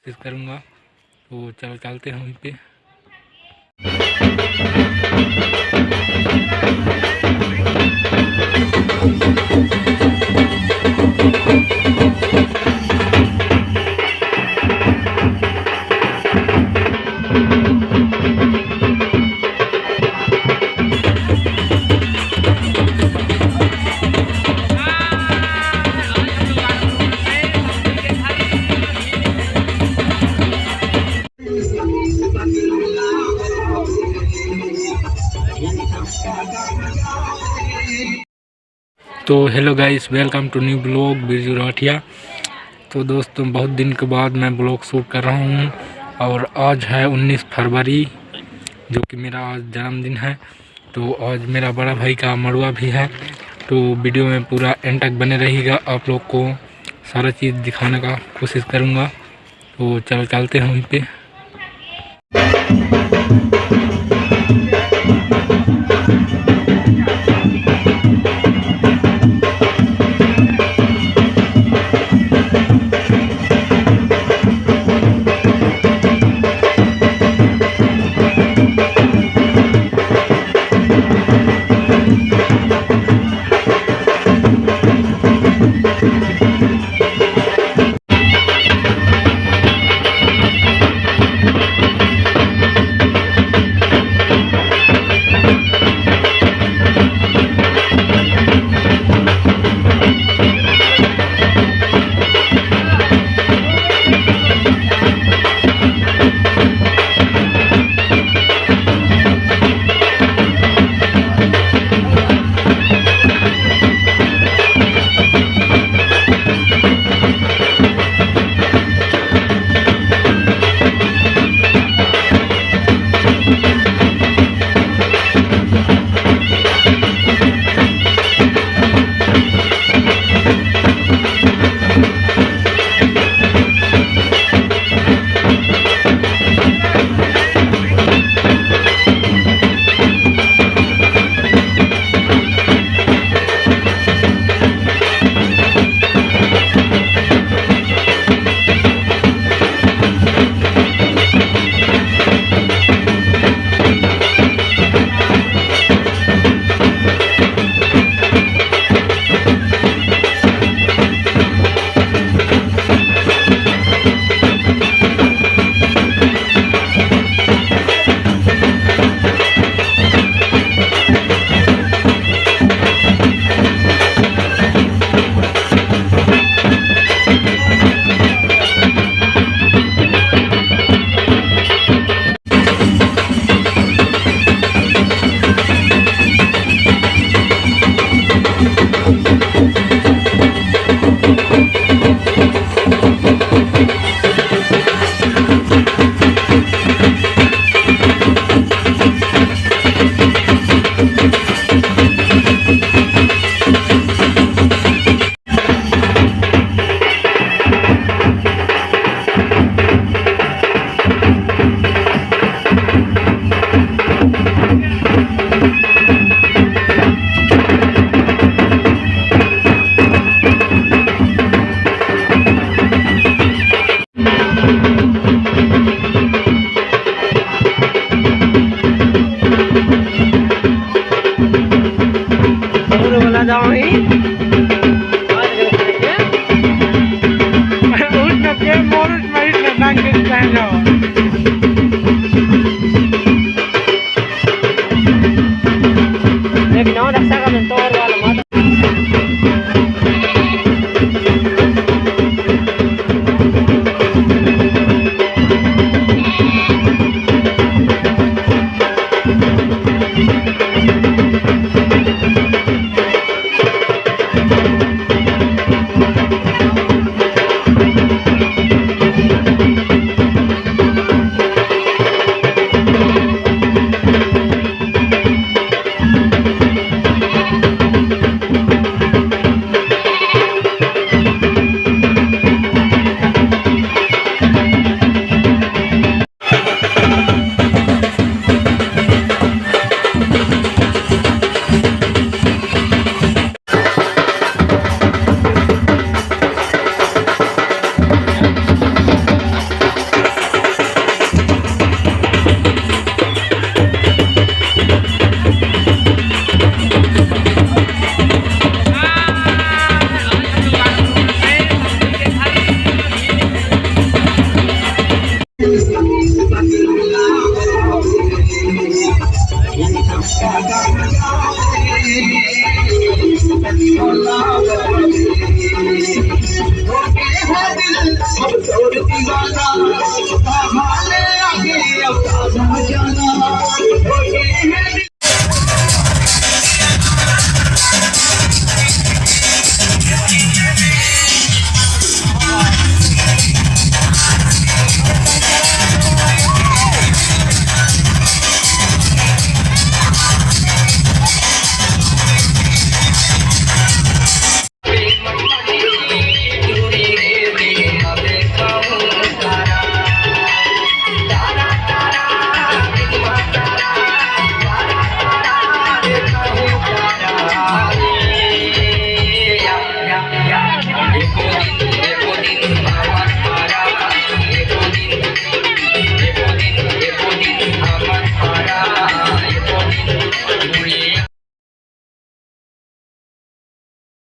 कोशिश करूँगा। तो चलो चलते हैं वहीं पे। तो hello guys, welcome to new blog Birju Rathia. तो दोस्तों, बहुत दिन के बाद मैं ब्लॉग शूट कर रहा हूँ और आज है 19 फरवरी, जो कि मेरा आज जन्मदिन है। तो आज मेरा बड़ा भाई का मड़वा भी है। तो वीडियो में पूरा एंड तक बने रहिएगा, आप लोग को सारा चीज़ दिखाने का कोशिश करूँगा। तो चलो चलते हैं वहीं पे।